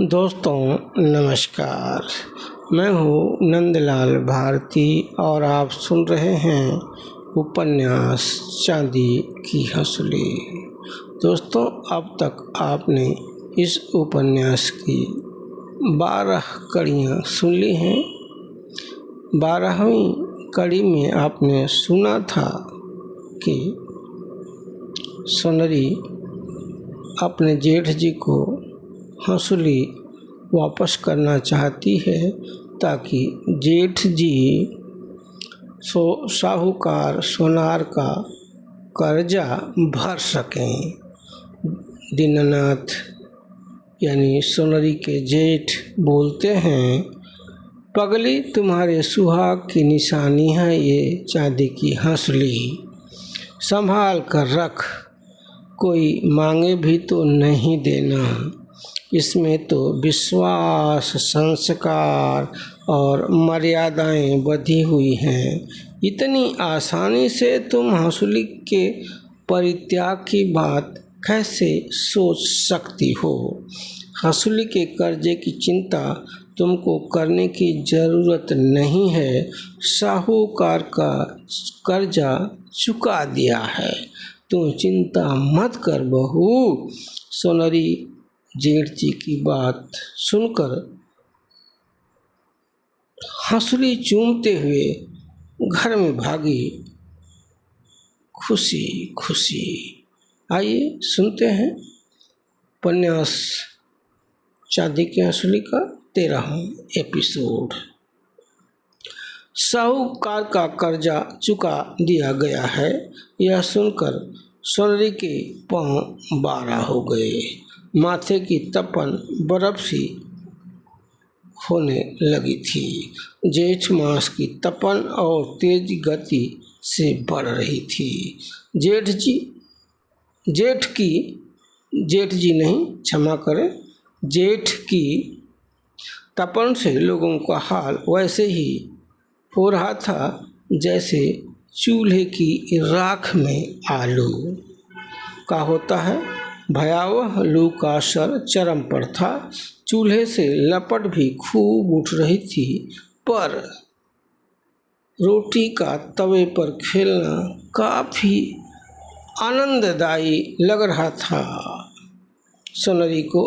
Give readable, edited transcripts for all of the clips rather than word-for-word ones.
दोस्तों नमस्कार। मैं हूँ नंदलाल भारती और आप सुन रहे हैं उपन्यास चांदी की हंसुली। दोस्तों अब तक आपने इस उपन्यास की 12 कड़ियाँ सुन ली हैं। 12वीं कड़ी में आपने सुना था कि सोनरी अपने जेठ जी को हंसुली वापस करना चाहती है ताकि जेठ जी साहूकार सोनार का कर्जा भर सकें। दीनानाथ यानी सोनरी के जेठ बोलते हैं, पगली तुम्हारे सुहाग की निशानी है ये चांदी की हंसुली, संभाल कर रख, कोई मांगे भी तो नहीं देना। इसमें तो विश्वास, संस्कार और मर्यादाएं बंधी हुई हैं। इतनी आसानी से तुम हंसुली के परित्याग की बात कैसे सोच सकती हो? हंसुली के कर्जे की चिंता तुमको करने की ज़रूरत नहीं है। साहूकार का कर्जा चुका दिया है, तुम चिंता मत कर बहू। सोनरी जेठ जी की बात सुनकर हंसुली चूमते हुए घर में भागी खुशी खुशी। आइए सुनते हैं उपन्यास चांदी की हंसुली का 13वां एपिसोड। साहूकार का कर्जा चुका दिया गया है, यह सुनकर सोनरी के पांव बारा हो गए। माथे की तपन बर्फ सी होने लगी थी। जेठ मास की तपन और तेज गति से बढ़ रही थी। जेठ की तपन से लोगों का हाल वैसे ही हो रहा था जैसे चूल्हे की राख में आलू का होता है। भयावह लू का असर चरम पर था। चूल्हे से लपट भी खूब उठ रही थी, पर रोटी का तवे पर खेलना काफ़ी आनंददायी लग रहा था। सोनरी को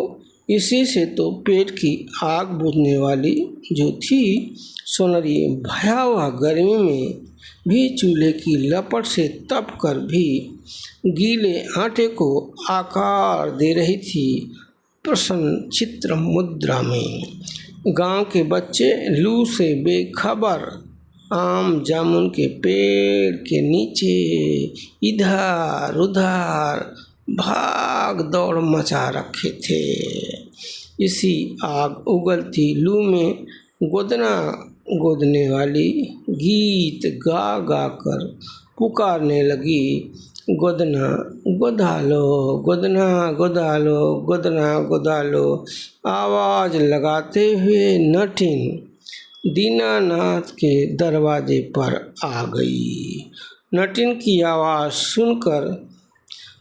इसी से तो पेट की आग बुझने वाली जो थी। सोनरी भयावह गर्मी में भी चूल्हे की लपट से तप कर भी गीले आटे को आकार दे रही थी प्रसन्न चित्र मुद्रा में। गांव के बच्चे लू से बेखबर आम जामुन के पेड़ के नीचे इधर उधर भाग दौड़ मचा रखे थे। इसी आग उगलती लू में गोदना गोदने वाली गीत गा गा कर पुकारने लगी, गोदना गोदा लो, गोदना गोदा लो, गोदना गोदा लो। आवाज़ लगाते हुए नटिन दीनानाथ के दरवाजे पर आ गई। नटिन की आवाज़ सुनकर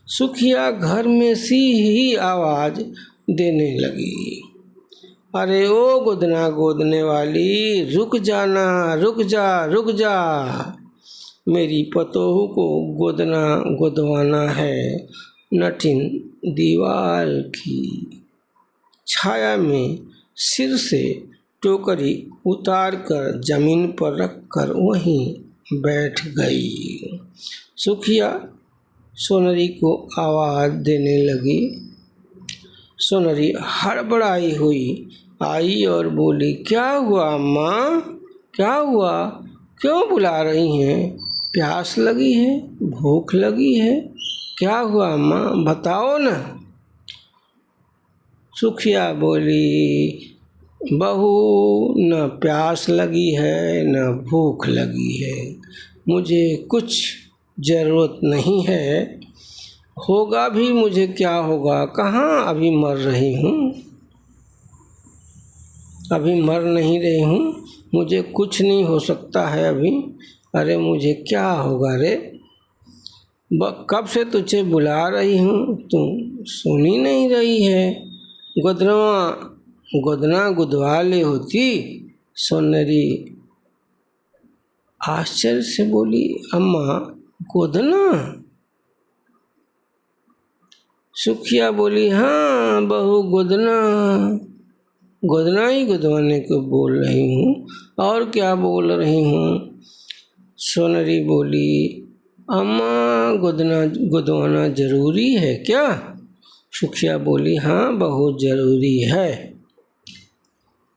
सुखिया घर में सी ही आवाज़ देने लगी, अरे ओ गोदना गोदने वाली, रुक जाना, रुक जा, रुक जा, मेरी पतोहू को गोदना गोदवाना है। नटिन दीवार की छाया में सिर से टोकरी उतार कर जमीन पर रख कर वहीं बैठ गई। सुखिया सोनरी को आवाज़ देने लगी। सोनरी हड़बड़ाई हुई आई और बोली, क्या हुआ माँ, क्या हुआ, क्यों बुला रही हैं? प्यास लगी है, भूख लगी है, क्या हुआ माँ, बताओ ना। सुखिया बोली, बहू न प्यास लगी है न भूख लगी है, मुझे कुछ ज़रूरत नहीं है, होगा भी मुझे क्या होगा, कहाँ अभी मर रही हूँ, अभी मर नहीं रही हूँ, मुझे कुछ नहीं हो सकता है अभी। अरे मुझे क्या होगा रे, कब से तुझे बुला रही हूँ, तुम सुन ही नहीं रही है। गोदनवा गोदना गुदवाले होती। सोनरी आश्चर्य से बोली, अम्मा गोदना? सुखिया बोली, हाँ बहू गोदना, गोदना ही गुदवाने को बोल रही हूँ, और क्या बोल रही हूँ। सोनरी बोली, अम्मा गोदना गुदवाना जरूरी है क्या? सुखिया बोली, हाँ बहुत ज़रूरी है,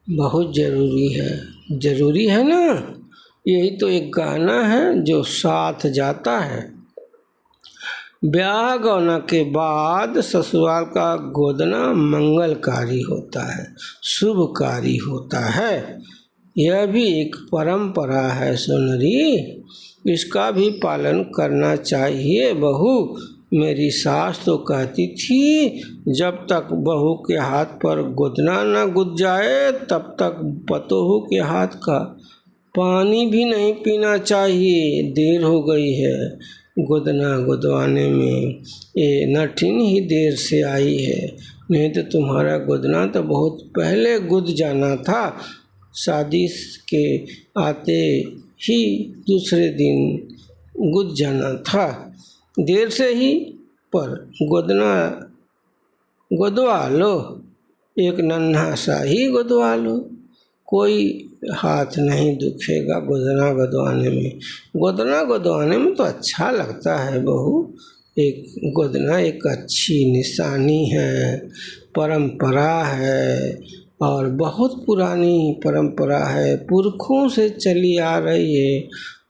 बहुत ज़रूरी है। ज़रूरी है ना, यही तो एक गाना है जो साथ जाता है। ब्याह गौना के बाद ससुराल का गोदना मंगलकारी होता है, शुभकारी होता है। यह भी एक परंपरा है सोनरी, इसका भी पालन करना चाहिए बहू। मेरी सास तो कहती थी जब तक बहू के हाथ पर गोदना न गुद जाए तब तक पतोहू के हाथ का पानी भी नहीं पीना चाहिए। देर हो गई है गोदना गुदवाने में, ये नठिन ही देर से आई है, नहीं तो तुम्हारा गोदना तो बहुत पहले गुद जाना था। शादी के आते ही दूसरे दिन गुद जाना था, देर से ही, पर गोदना गुदवा लो, एक नन्हा सा ही गुदवा लो, कोई हाथ नहीं दुखेगा गोदना गुदवाने में। गोदना गुदवाने में तो अच्छा लगता है बहू, एक गोदना एक अच्छी निशानी है, परंपरा है, और बहुत पुरानी परंपरा है, पुरखों से चली आ रही है।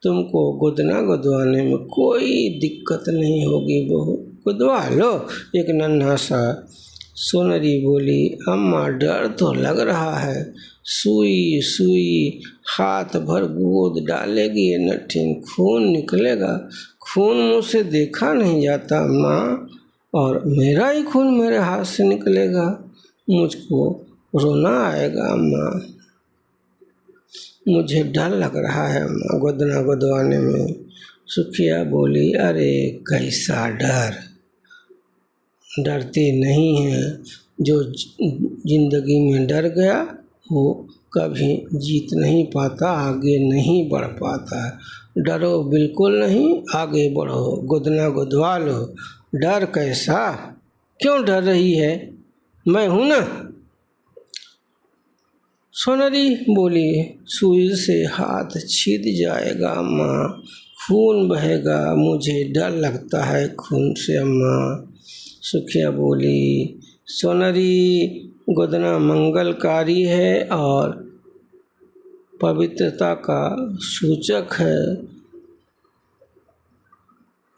तुमको गोदना गुदवाने में कोई दिक्कत नहीं होगी बहू, गुदवा लो एक नन्हा सा। सोनरी बोली, अम्मा डर तो लग रहा है, सुई सुई हाथ भर गोद डालेगी ये नठिन, खून निकलेगा। खून मुँह से देखा नहीं जाता अम्मा, और मेरा ही खून मेरे हाथ से निकलेगा, मुझको रोना आएगा अम्मा, मुझे डर लग रहा है अम्मा गोदना गुदवाने में। सुखिया बोली, अरे कैसा डर, डरते नहीं हैं। जो जिंदगी में डर गया वो कभी जीत नहीं पाता, आगे नहीं बढ़ पाता। डरो बिल्कुल नहीं, आगे बढ़ो, गोदना गुदवा लो। डर कैसा, क्यों डर रही है, मैं हूं ना। सोनरी बोली, सुई से हाथ छिद जाएगा अम्मा, खून बहेगा, मुझे डर लगता है खून से अम्मा। सुखिया बोली, सोनरी गोदना मंगलकारी है और पवित्रता का सूचक है,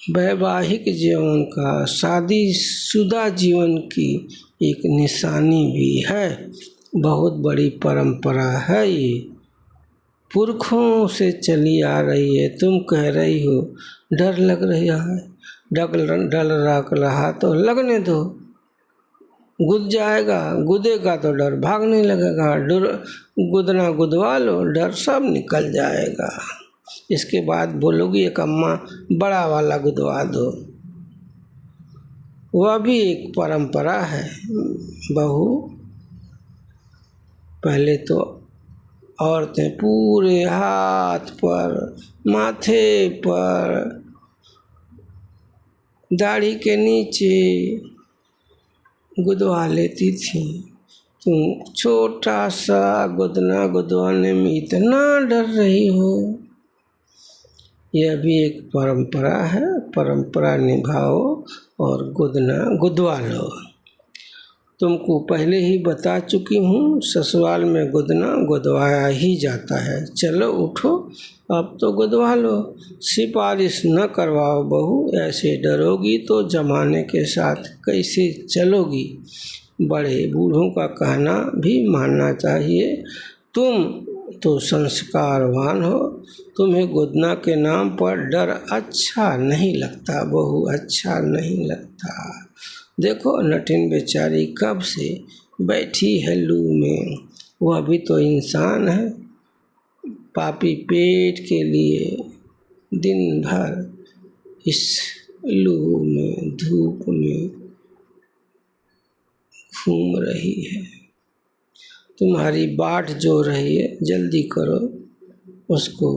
वैवाहिक जीवन का, शादीशुदा जीवन की एक निशानी भी है, बहुत बड़ी परंपरा है, ये पुरखों से चली आ रही है। तुम कह रही हो डर लग रहा है, डर रहा तो लगने दो, गुद जाएगा, गुदेगा तो डर भागने लगेगा। गुदना गुदवा लो, डर सब निकल जाएगा। इसके बाद बोलोगी एक अम्मा बड़ा वाला गुदवा दो, वह भी एक परंपरा है बहू। पहले तो औरतें पूरे हाथ पर, माथे पर, दाढ़ी के नीचे गुदवा लेती थी। तुम छोटा सा गोदना गुदवाने में इतना डर रही हो, यह भी एक परंपरा है, परंपरा निभाओ और गोदना गुदवा लो। तुमको पहले ही बता चुकी हूँ, ससुराल में गोदना गुदवाया ही जाता है। चलो उठो, अब तो गुदवा लो, सिफारिश न करवाओ बहू, ऐसे डरोगी तो जमाने के साथ कैसे चलोगी। बड़े बूढ़ों का कहना भी मानना चाहिए। तुम तो संस्कारवान हो, तुम्हें गोदना के नाम पर डर अच्छा नहीं लगता बहू, अच्छा नहीं लगता। देखो नठिन बेचारी कब से बैठी है लू में, वह भी तो इंसान है, पापी पेट के लिए दिन भर इस लू में धूप में घूम रही है। तुम्हारी बाट जो रही है जल्दी करो उसको,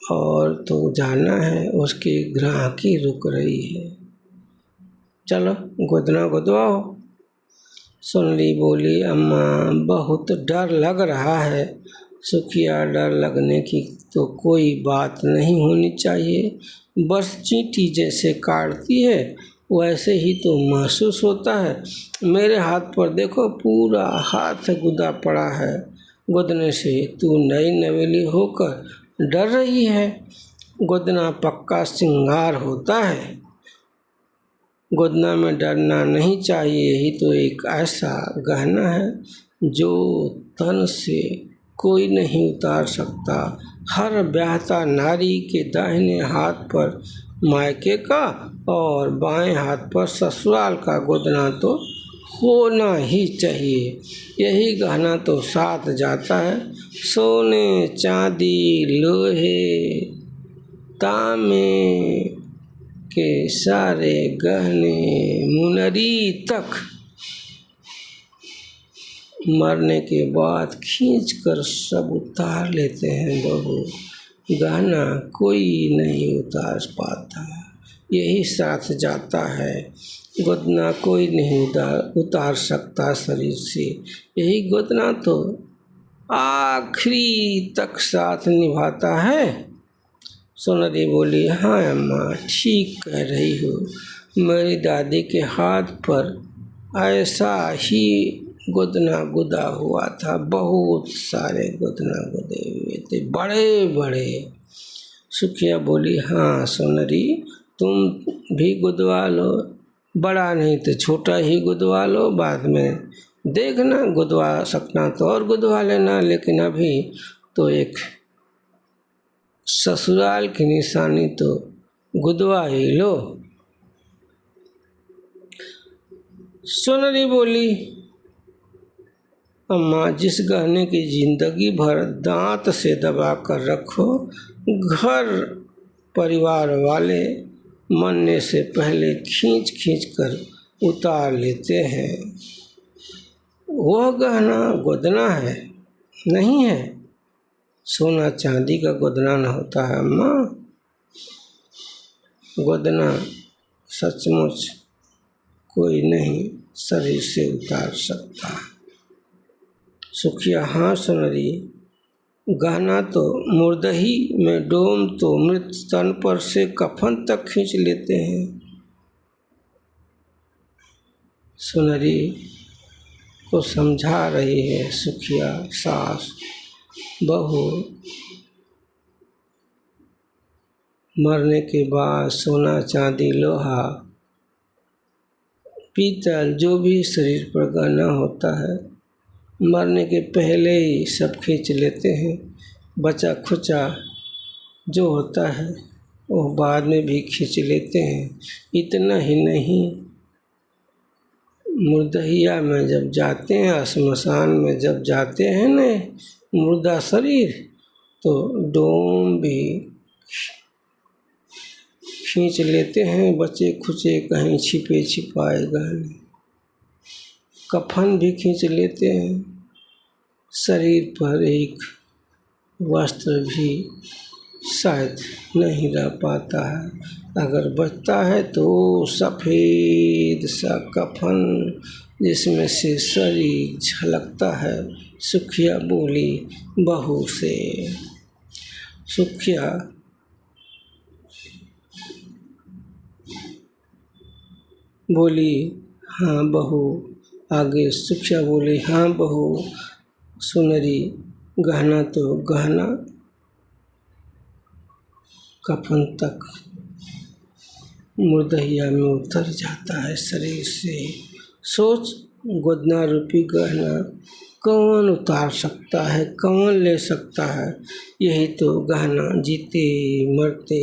और तो जाना है उसकी ग्राहकी रुक रही है, चलो गोदना गोदवाओ। सुनरी बोली, अम्मा बहुत डर लग रहा है। सुखिया, डर लगने की तो कोई बात नहीं होनी चाहिए, बस चींटी जैसे काटती है वैसे ही तो महसूस होता है। मेरे हाथ पर देखो, पूरा हाथ गुदा पड़ा है। गोदने से तू नई नवेली होकर डर रही है। गोदना पक्का श्रृंगार होता है, गोदना में डरना नहीं चाहिए। यही तो एक ऐसा गहना है जो तन से कोई नहीं उतार सकता। हर ब्याहता नारी के दाहिने हाथ पर मायके का और बाएं हाथ पर ससुराल का गोदना तो होना ही चाहिए। यही गहना तो साथ जाता है। सोने, चांदी, लोहे, तांबे के सारे गहने, मुनरी तक मरने के बाद खींच कर सब उतार लेते हैं बहू, गहना कोई नहीं उतार पाता, यही साथ जाता है। गोदना कोई नहीं उतार सकता शरीर से, यही गोदना तो आखिरी तक साथ निभाता है। सुनरी बोली, हाँ अम्मा ठीक कह रही हो, मेरी दादी के हाथ पर ऐसा ही गोदना गुदा हुआ था, बहुत सारे गोदना गुदे हुए थे, बड़े बड़े। सुखिया बोली, हाँ सुनरी तुम भी गुदवा लो, बड़ा नहीं तो छोटा ही गुदवा लो, बाद में देखना, गुदवा सकना तो और गुदवा लेना, लेकिन अभी तो एक ससुराल की निशानी तो गुदवा ही लो। सुनरी बोली, अम्मा जिस गहने की जिंदगी भर दांत से दबा कर रखो, घर परिवार वाले मरने से पहले खींच खींच कर उतार लेते हैं, वह गहना गोदना है नहीं है। सोना चांदी का गोदना न होता है अम्मा, गोदना सचमुच कोई नहीं शरीर से उतार सकता। सुखिया, हाँ सुनरी, गहना तो मुर्दही में डोम तो मृत तन पर से कफन तक खींच लेते हैं। सुनरी को समझा रही है सुखिया सास, बहू मरने के बाद सोना चांदी लोहा पीतल जो भी शरीर पर गहना होता है, मरने के पहले ही सब खींच लेते हैं। बचा खुचा जो होता है वो बाद में भी खींच लेते हैं। इतना ही नहीं, मुर्दहिया में जब जाते हैं, श्मशान में जब जाते हैं न मुर्दा शरीर, तो डोम भी खींच लेते हैं, बचे खुचे कहीं छिपे छिपाए गहने, कफन भी खींच लेते हैं, शरीर पर एक वस्त्र भी शायद नहीं रह पाता है, अगर बचता है तो सफ़ेद सा कफन जिसमें से शरीर झलकता है। सुखिया बोली बहू से। सुखिया बोली, हाँ बहू। आगे सुखिया बोली, हाँ बहू सुनरी, गहना तो गहना कफन तक मुर्दहिया में उतर जाता है शरीर से। सोच, गोदना रूपी गहना कौन उतार सकता है, कौन ले सकता है। यही तो गहना जीते मरते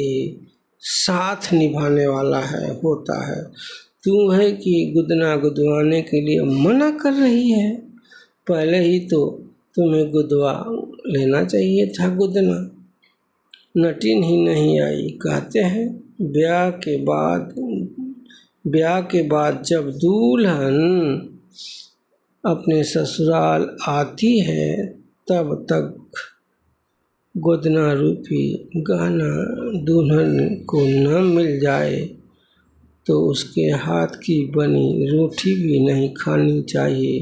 साथ निभाने वाला है, होता है। तू है कि गुदना गुदवाने के लिए मना कर रही है, पहले ही तो तुम्हें गुदवा लेना चाहिए था गुदना। नटिन ही नहीं आई। कहते हैं ब्याह के बाद जब दुल्हन अपने ससुराल आती है तब तक गोदना रूपी गहना दुल्हन को न मिल जाए तो उसके हाथ की बनी रोटी भी नहीं खानी चाहिए।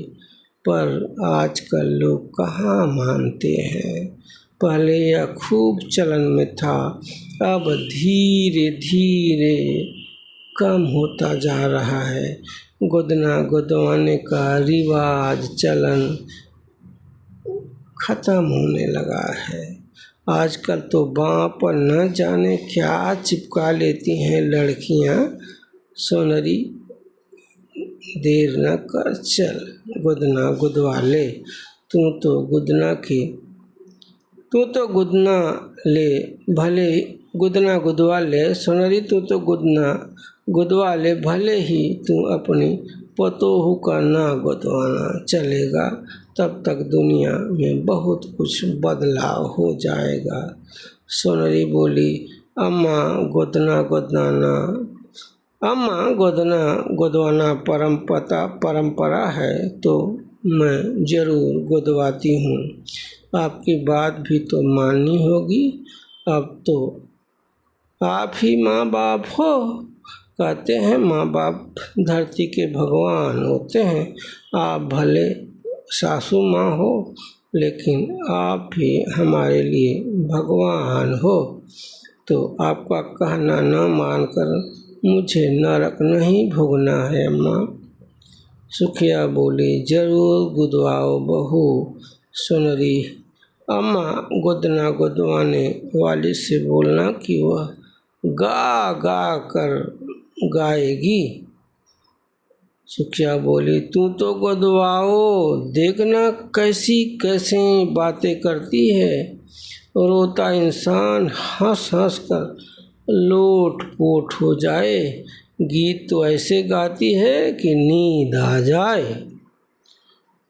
पर आजकल लोग कहाँ मानते हैं। पहले यह खूब चलन में था, अब धीरे धीरे कम होता जा रहा है। गोदना गोदवाने का रिवाज चलन खत्म होने लगा है। आजकल तो बाँह पर न जाने क्या चिपका लेती हैं लड़कियां। सोनरी देर न कर, चल गोदना गुदवा ले। तू तो गुदना ले, भले गुदना गुदवा ले। सोनरी तू तो गुदना गुदवा ले, भले ही तू अपनी पतोहू का ना गुदवाना चलेगा। तब तक दुनिया में बहुत कुछ बदलाव हो जाएगा। सोनरी बोली, अम्मा गोदना गोदवाना परंपरा है तो मैं ज़रूर गुदवाती हूँ। आपकी बात भी तो माननी होगी। अब तो आप ही माँ बाप हो। कहते हैं माँ बाप धरती के भगवान होते हैं। आप भले सासू माँ हो, लेकिन आप भी हमारे लिए भगवान हो। तो आपका कहना न मानकर मुझे नरक नहीं भोगना है अम्मा। सुखिया बोली, जरूर गुदवाओ बहू। सोनरी अम्मा गोदना गुदवाने वाली से बोलना कि वह गा गा कर गाएगी। सुखिया बोली, तू तो गुदवाओ, देखना कैसे बातें करती है। रोता इंसान हंस हंस कर लोट पोट हो जाए। गीत तो ऐसे गाती है कि नींद आ जाए।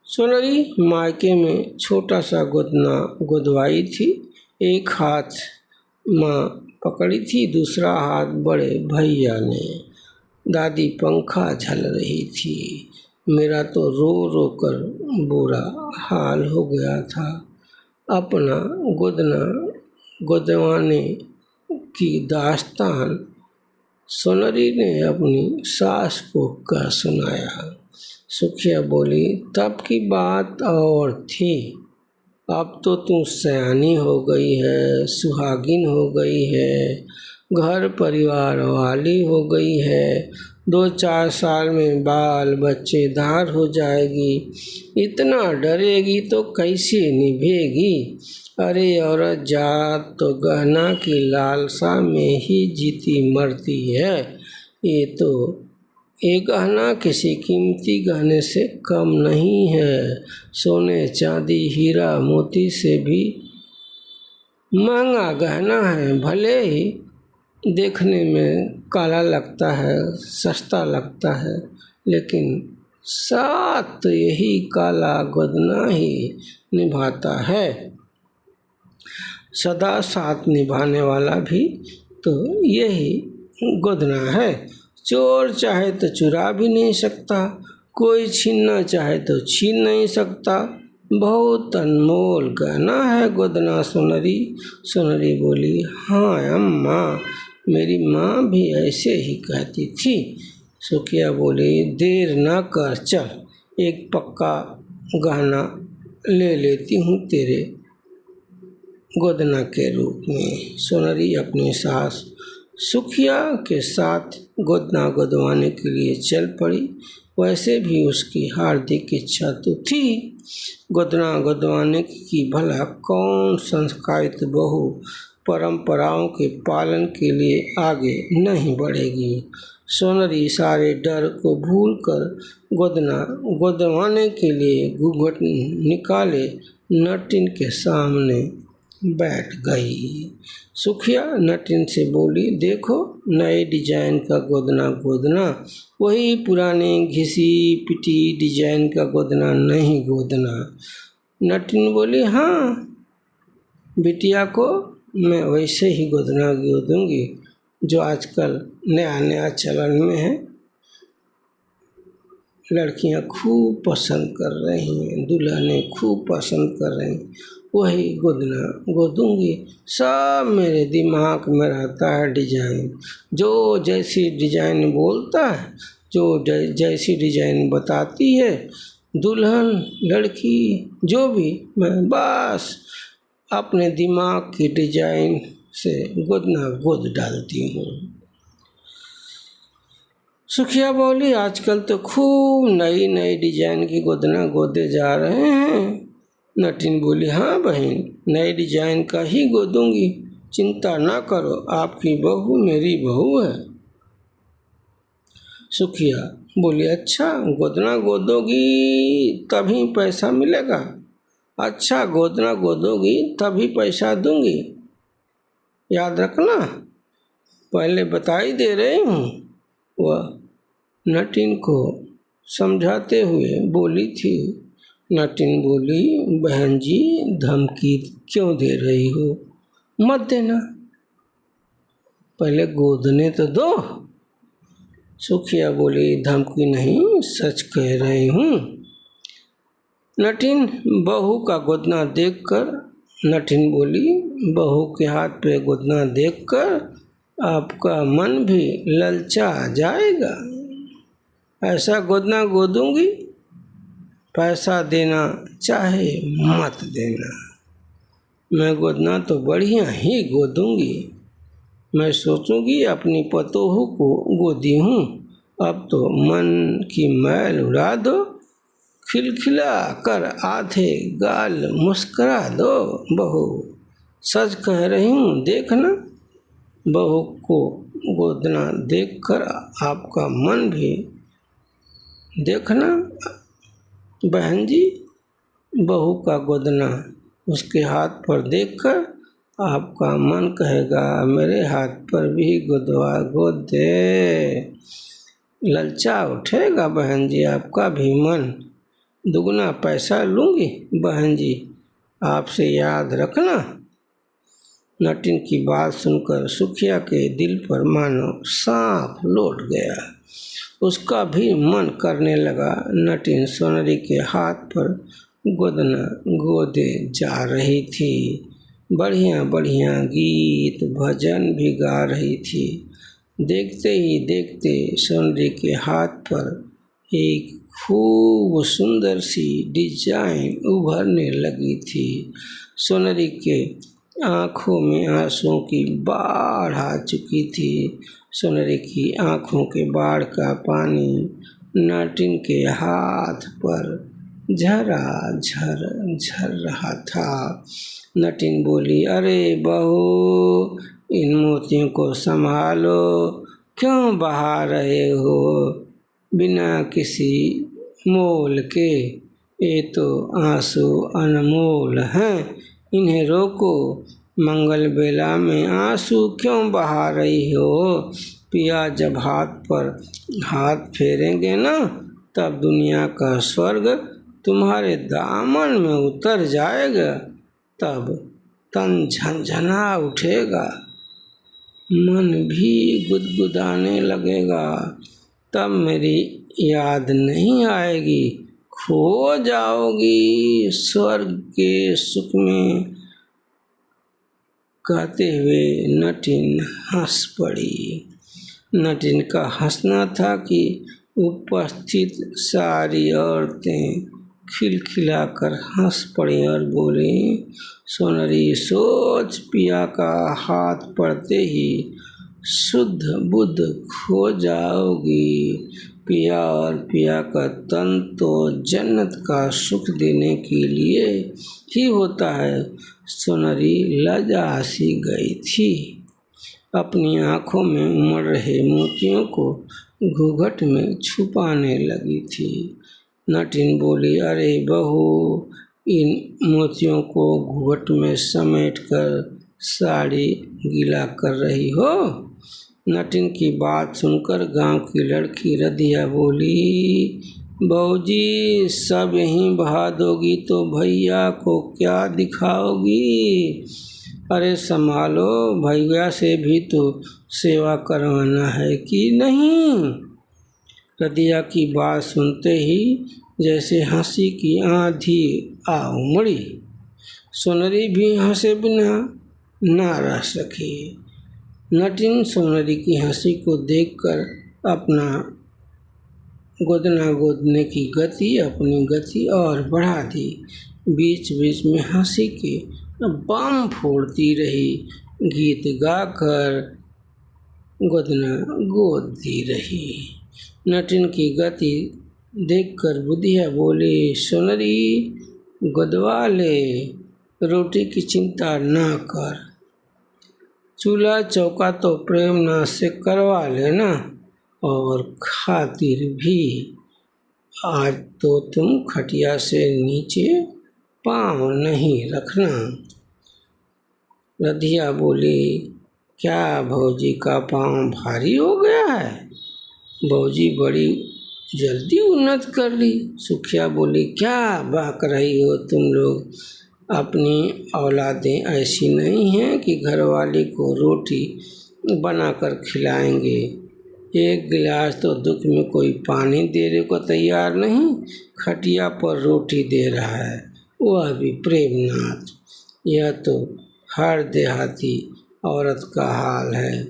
सोनरी मायके में छोटा सा गोदना गुदवाई थी। एक हाथ माँ पकड़ी थी, दूसरा हाथ बड़े भैया ने। दादी पंखा झल रही थी। मेरा तो रो रो कर बुरा हाल हो गया था। अपना गोदना गोदवाने की दास्तान सोनरी ने अपनी सास को कह सुनाया। सुखिया बोली, तब की बात और थी। अब तो तू सयानी हो गई है, सुहागिन हो गई है, घर परिवार वाली हो गई है। 2-4 साल में बाल बच्चेदार हो जाएगी। इतना डरेगी तो कैसे निभेगी। अरे औरत जात तो गहना की लालसा में ही जीती मरती है। ये गहना किसी कीमती गहने से कम नहीं है। सोने चांदी हीरा मोती से भी महंगा गहना है। भले ही देखने में काला लगता है, सस्ता लगता है, लेकिन साथ यही काला गोदना ही निभाता है। सदा साथ निभाने वाला भी तो यही गोदना है। चोर चाहे तो चुरा भी नहीं सकता, कोई छीनना चाहे तो छीन नहीं सकता। बहुत अनमोल गहना है गोदना। सोनरी बोली, हाँ अम्मा, मेरी माँ भी ऐसे ही कहती थी। सुखिया बोली, देर न कर, चल एक पक्का गहना ले लेती हूँ तेरे गोदना के रूप में। सोनरी अपनी सास सुखिया के साथ गोदना गोदवाने के लिए चल पड़ी। वैसे भी उसकी हार्दिक इच्छा तो थी गोदना गोदवाने की। भला कौन संस्कारित बहू परंपराओं के पालन के लिए आगे नहीं बढ़ेगी। सोनरी सारे डर को भूलकर गोदना गोदवाने के लिए घूंघट निकाले नटिन के सामने बैठ गई। सुखिया नटिन से बोली, देखो नए डिजाइन का गोदना, वही पुराने घिसी पिटी डिजाइन का गोदना नहीं गोदना। नटिन बोली, हाँ बिटिया को मैं वैसे ही गोदना गोदूंगी जो आजकल नया चलन में है। लड़कियां खूब पसंद कर रही हैं, दुल्हनें खूब पसंद कर रही हैं, वही गोदना गोदूंगी। सब मेरे दिमाग में रहता है डिजाइन, जो जैसी डिजाइन बोलता है, जो जैसी डिजाइन बताती है दुल्हन लड़की जो भी, मैं बस अपने दिमाग की डिजाइन से गोदना गोद डालती हूँ। सुखिया बोली, आजकल तो खूब नई नई डिजाइन की गोदना गोदे जा रहे हैं। नटिन बोली, हाँ बहन, नई डिजाइन का ही गोदूंगी, चिंता ना करो, आपकी बहू मेरी बहू है। सुखिया बोली, अच्छा गोदना गोदोगी तभी पैसा मिलेगा? अच्छा गोदना गोदोगी तभी पैसा दूंगी, याद रखना, पहले बता ही दे रही हूँ। वह नटिन को समझाते हुए बोली थी। नटिन बोली, बहन जी धमकी क्यों दे रही हो, मत देना, पहले गोदने तो दो। सुखिया बोली, धमकी नहीं, सच कह रही हूँ। नटिन बहू का गोदना देखकर नटिन बोली, बहू के हाथ पे गोदना देखकर आपका मन भी ललचा जाएगा। ऐसा गोदना गोदूंगी, पैसा देना चाहे मत देना, मैं गोदना तो बढ़िया ही गोदूंगी। मैं सोचूंगी अपनी पतोहू को गोदी हूँ, अब तो मन की मैल उड़ा दो, खिलखिला कर आधे गाल मुस्करा दो। बहू सच कह रही हूँ, देखना, बहू को गोदना देखकर आपका मन भी, देखना बहन जी, बहू का गोदना उसके हाथ पर देखकर आपका मन कहेगा मेरे हाथ पर भी गोदवा गोद दे, ललचा उठेगा बहन जी आपका भी मन। दुगना पैसा लूँगी बहन जी, आपसे याद रखना। नटिन की बात सुनकर सुखिया के दिल पर मानो सांप लौट गया। उसका भी मन करने लगा नटिन सोनरी के हाथ पर गोदना गोदे जा रही थी। बढ़िया बढ़िया गीत भजन भी गा रही थी। देखते ही देखते सोनरी के हाथ पर एक खूब सुंदर सी डिजाइन उभरने लगी थी। सोनरी के आँखों में आंसुओं की बाढ़ आ चुकी थी। सोनरी की आँखों के बाढ़ का पानी नटिन के हाथ पर झरा झर झर रहा था। नटिन बोली, अरे बहू, इन मोतियों को संभालो, क्यों बहा रहे हो बिना किसी मोल के? ये तो आंसू अनमोल हैं, इन्हें रोको। मंगल बेला में आंसू क्यों बहा रही हो? पिया जब हाथ पर हाथ फेरेंगे ना, तब दुनिया का स्वर्ग तुम्हारे दामन में उतर जाएगा, तब तन झंझना उठेगा, मन भी गुदगुदाने लगेगा, तब मेरी याद नहीं आएगी, खो जाओगी स्वर्ग के सुख में। कहते हुए नटिन हंस पड़ी। नटिन का हंसना था कि उपस्थित सारी औरतें खिलखिलाकर हंस पड़ी और बोली, सोनरी सोच, पिया का हाथ पड़ते ही शुद्ध बुद्ध खो जाओगी। पिया और पिया का तन तो जन्नत का सुख देने के लिए ही होता है। सोनरी लजा सी गई थी। अपनी आँखों में उमड़ रहे मोतियों को घूंघट में छुपाने लगी थी। नटिन बोली, अरे बहू, इन मोतियों को घूंघट में समेटकर साड़ी गीला कर रही हो? नटिन की बात सुनकर गांव की लड़की रदिया बोली, बहूजी, सब यहीं बहा दोगी तो भैया को क्या दिखाओगी? अरे संभालो, भैया से भी तो सेवा करवाना है कि नहीं? रदिया की बात सुनते ही जैसे हंसी की आंधी आ उमड़ी। सोनरी भी हंसे बिना ना रह सकी। नटिन सोनरी की हंसी को देखकर अपना गोदना गोदने की अपनी गति और बढ़ा दी। बीच बीच में हंसी के बम फोड़ती रही, गीत गाकर गोदना गोदती रही। नटिन की गति देखकर बुधिया बोली, सोनरी गोदवा ले, रोटी की चिंता ना कर, चूल्हा चौका तो प्रेमनाथ से करवा लेना, और खातिर भी आज तो तुम खटिया से नीचे पाँव नहीं रखना। रधिया बोली, क्या भौजी का पाँव भारी हो गया है? भौजी बड़ी जल्दी उन्नत कर ली। सुखिया बोली, क्या बक रही हो तुम लोग? अपनी औलादें ऐसी नहीं हैं कि घरवाली को रोटी बनाकर खिलाएंगे। एक गिलास तो दुख में कोई पानी देने को तैयार नहीं, खटिया पर रोटी दे रहा है, वह भी प्रेमनाथ। यह तो हर देहाती औरत का हाल है।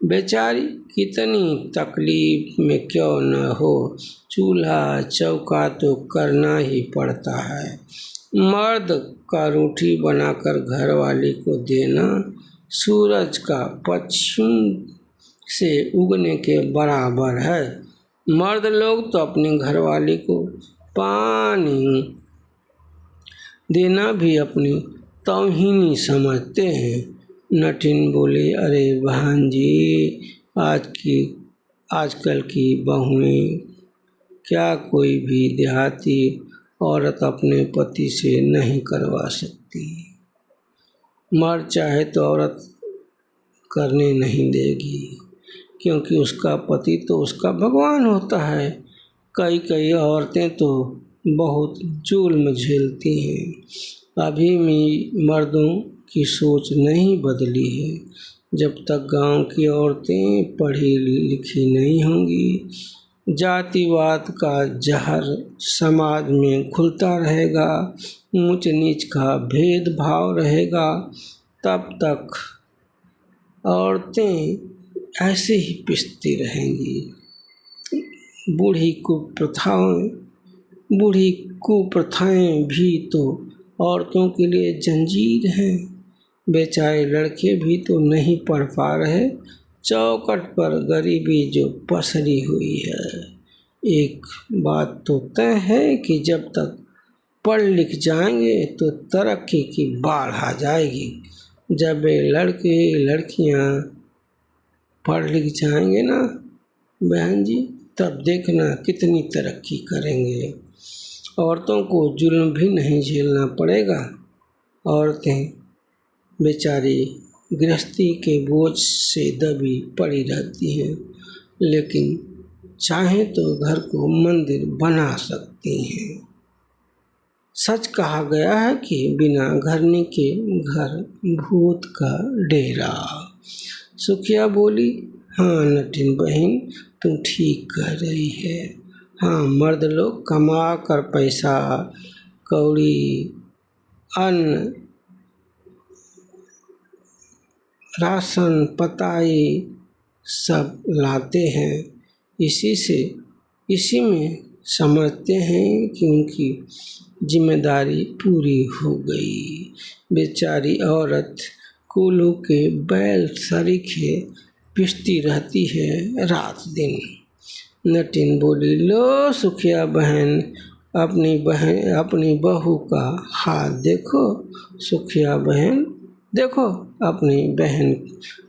बेचारी कितनी तकलीफ में क्यों न हो, चूल्हा चौका तो करना ही पड़ता है। मर्द का रोटी बनाकर घरवाली को देना सूरज का पश्चिम से उगने के बराबर है। मर्द लोग तो अपनी घरवाली को पानी देना भी अपनी तौहीनी समझते हैं। नटिन बोले, अरे बहन जी, आजकल की बहुएं क्या कोई भी देहाती औरत अपने पति से नहीं करवा सकती। मर्द चाहे तो औरत करने नहीं देगी, क्योंकि उसका पति तो उसका भगवान होता है। कई औरतें तो बहुत जुल्म झेलती हैं। अभी भी मर्दों की सोच नहीं बदली है। जब तक गांव की औरतें पढ़ी लिखी नहीं होंगी, जातिवाद का जहर समाज में घुलता रहेगा, ऊंच नीच का भेदभाव रहेगा, तब तक औरतें ऐसे ही पिसती रहेंगी। बूढ़ी कुप्रथाएं भी तो औरतों के लिए जंजीर हैं। बेचारे लड़के भी तो नहीं पढ़ पा रहे, चौखट पर गरीबी जो पसरी हुई है। एक बात तो तय है कि जब तक पढ़ लिख जाएंगे तो तरक्की की बाढ़ आ जाएगी। जब ये लड़के लड़कियां पढ़ लिख जाएंगे ना बहन जी, तब देखना कितनी तरक्की करेंगे। औरतों को जुल्म भी नहीं झेलना पड़ेगा। औरतें बेचारी गृहस्थी के बोझ से दबी पड़ी रहती हैं, लेकिन चाहे तो घर को मंदिर बना सकती हैं। सच कहा गया है कि बिना घरनी के घर भूत का डेरा। सुखिया बोली, हाँ नटिन बहन, तुम ठीक कह रही है। हाँ, मर्द लोग कमा कर पैसा कौड़ी, अन्न, राशन पताई सब लाते हैं। इसी में समझते हैं कि उनकी जिम्मेदारी पूरी हो गई। बेचारी औरत कूल्हों के बैल सरीखे पिसती रहती है रात दिन। नटिन बोली, लो सुखिया बहन, अपनी बहू का हाथ देखो। सुखिया बहन देखो अपनी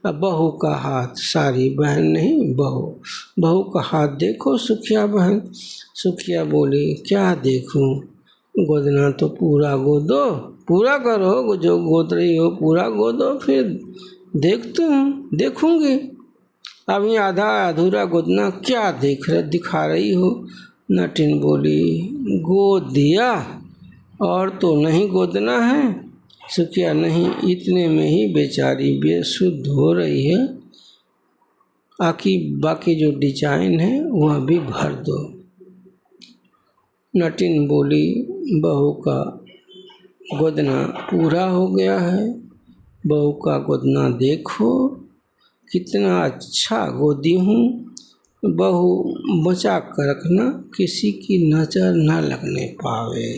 बहू का हाथ, सारी बहन नहीं बहू का हाथ देखो सुखिया बहन। सुखिया बोली, क्या देखूं? गोदना तो पूरा गोदो, पूरा करो, जो गोद रही हो पूरा गोदो, फिर देखूंगी। अभी आधा अधूरा गोदना क्या दिखा रही हो? नटिन बोली, गोद दिया और तो नहीं गोदना है। सुखिया, नहीं, इतने में ही बेचारी बेसुध हो रही है बाकी जो डिजाइन है वह भी भर दो। नटिन बोली, बहू का गोदना पूरा हो गया है। बहू का गोदना देखो, कितना अच्छा गोदी हूँ। बहू बचा कर रखना, किसी की नज़र न लगने पावे।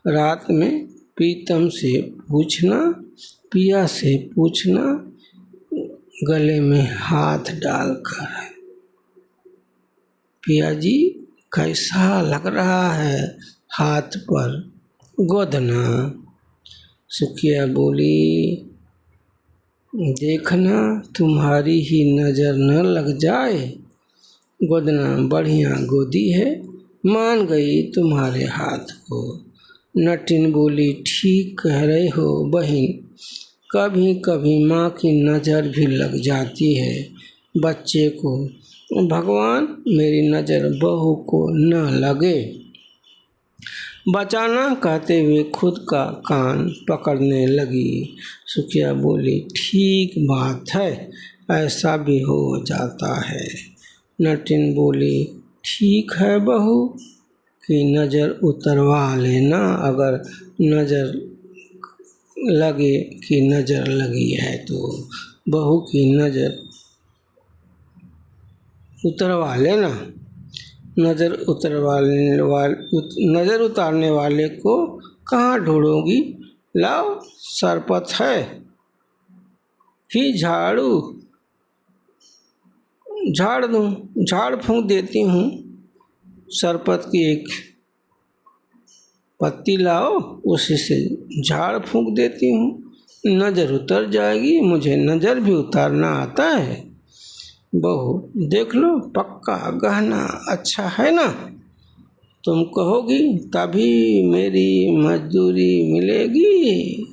रात में प्रीतम से पूछना, पिया से पूछना, गले में हाथ डालकर, पिया जी कैसा लग रहा है हाथ पर गोदना। सुखिया बोली, देखना तुम्हारी ही नज़र न लग जाए। गोदना बढ़िया गोदी है, मान गई तुम्हारे हाथ को। नटिन बोली, ठीक कह रहे हो बहन, कभी कभी माँ की नज़र भी लग जाती है बच्चे को। भगवान मेरी नज़र बहू को न लगे। बचाना कहते हुए खुद का कान पकड़ने लगी। सुखिया बोली, ठीक बात है, ऐसा भी हो जाता है। नटिन बोली, ठीक है बहू की नज़र उतरवा लेना, अगर नज़र लगे कि नज़र लगी है तो बहू की नज़र उतरवा लेना। नज़र उतारने वाले को कहाँ ढूंढोगी, लाओ सरपत है ही झाड़ फूंक देती हूँ। सरपत की एक पत्ती लाओ, उसी से झाड़ फूंक देती हूँ, नज़र उतर जाएगी। मुझे नज़र भी उतारना आता है। बहू देख लो, पक्का गहना अच्छा है ना। तुम कहोगी तभी मेरी मजदूरी मिलेगी।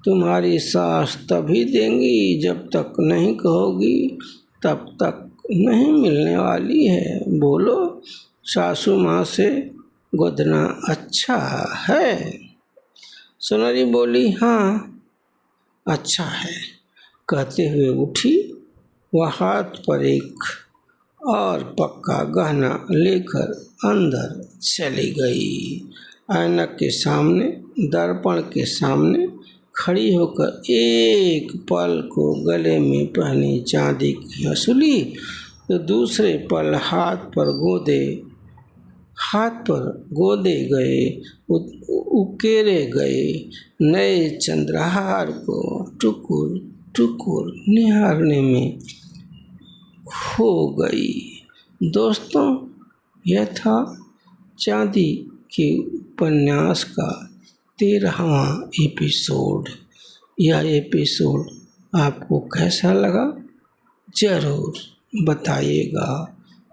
तुम्हारी सास तभी देंगी, जब तक नहीं कहोगी तब तक नहीं मिलने वाली है। बोलो सासू माँ से गोदना अच्छा है। सुनरी बोली, हाँ अच्छा है। कहते हुए उठी, वह हाथ पर एक और पक्का गहना लेकर अंदर चली गई। ऐनक के सामने, दर्पण के सामने खड़ी होकर एक पल को गले में पहनी चांदी की हंसुली, तो दूसरे पल हाथ पर गोदे गए, उकेरे गए नए चंद्रहार को टुकुर टुकुर निहारने में खो गई। दोस्तों, यह था चांदी के उपन्यास का 13वां एपिसोड। यह एपिसोड आपको कैसा लगा ज़रूर बताइएगा।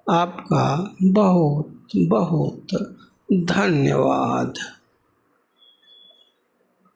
आपका बहुत बहुत धन्यवाद।